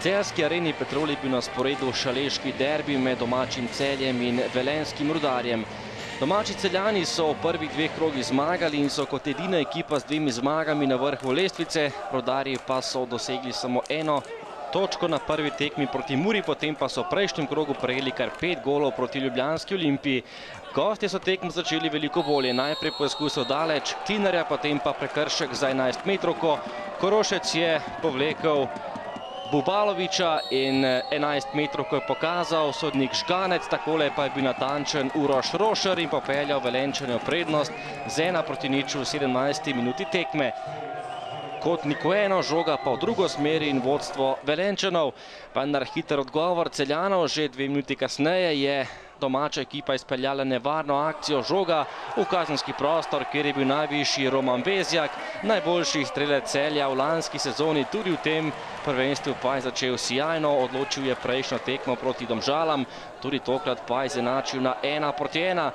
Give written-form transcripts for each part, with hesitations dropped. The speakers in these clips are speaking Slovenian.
celjski areni Petrol je bil na sporedu šaleški derbi med domačim Celjem in velenjskim Rudarjem. Domači Celjani so v prvih dveh krogih zmagali in so kot edina ekipa z 2 zmagami na vrhu lestvice, Rudarji pa so dosegli samo 1 točko na prvi tekmi proti Muri, potem pa so v prejšnjem krogu prejeli kar 5 golov proti ljubljanski Olimpiji. Gostje so tekmo začeli veliko bolje, najprej poskusil daleč Klinarja, potem pa prekršek za 11 metrovko. Korošec je povlekel Bubaloviča in 11 metrovko je pokazal sodnik Škanec, takole pa je bil natančen Uroš Rošer in popeljal Velenjčane v prednost z 1:0 v 17. minuti tekme. Kotnik v eno, žoga pa v drugo smer in vodstvo Velenjčanov. Vendar hiter odgovor Celjanov, že 2 minuti kasneje je domača ekipa izpeljala nevarno akcijo, žoga v kazenski prostor, kjer je bil najvišji Roman Vezjak, najboljši strelec Celja v lanski sezoni, tudi v tem prvenstvu pa je začel sijajno, odločil je prejšnjo tekmo proti Domžalam, tudi tokrat pa je izenačil na 1:1.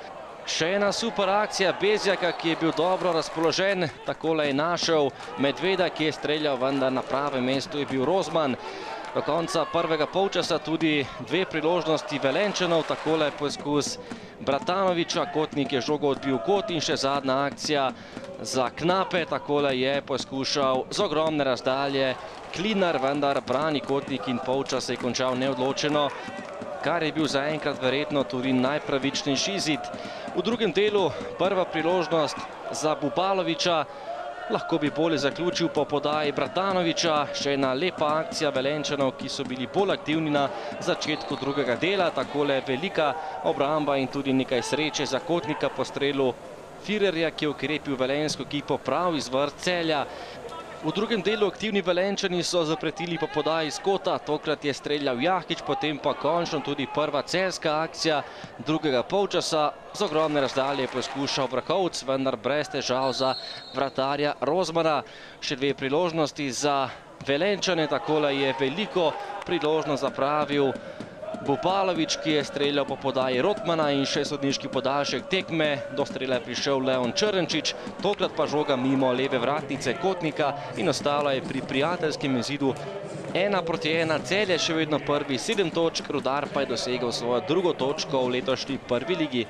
Še ena super akcija Bezjaka, ki je bil dobro razpoložen, takole je našel Medveda, ki je streljal, vendar na pravem mestu je bil Rozman. Do konca prvega polčasa tudi 2 priložnosti Velenjčanov, takole poskus Bratanoviča, Kotnik je žogo odbil kot in še zadnja akcija za Knape, takole je poskušal z ogromne razdalje Klinar, vendar brani Kotnik in polčas je končal neodločeno, kar je bil zaenkrat verjetno tudi najpravičnejši izid. V drugem delu prva priložnost za Bubaloviča, lahko bi bolje zaključil po podaji Bratanoviča, še ena lepa akcija Velenjčanov, ki so bili bolj aktivni na začetku drugega dela, takole velika obramba in tudi nekaj sreče za Kotnika po strelu Firerja, ki je ukrepil velenjsko ekipo prav iz vrst Celja. V drugem delu aktivni Velenjčani so zapretili po podaji iz kota, tokrat je streljal Jahič, potem pa končno tudi prva celjska akcija drugega polčasa. Z ogromne razdalje je poskušal Vrahovc, vendar brez težav za vratarja Rozmana. Še 2 priložnosti za Velenjčane, takole je veliko priložnost zapravil Bubalovič, ki je streljal po podaji Rotmana in še sodniški podaljšek tekme. Do strela je prišel Leon Črnčič, tokrat pa žoga mimo leve vratnice Kotnika in ostalo je pri prijateljskem izidu 1:1. Celje je še vedno prvi, 7 točk, Rudar pa je dosegel svojo drugo točko v letošnji prvi ligi.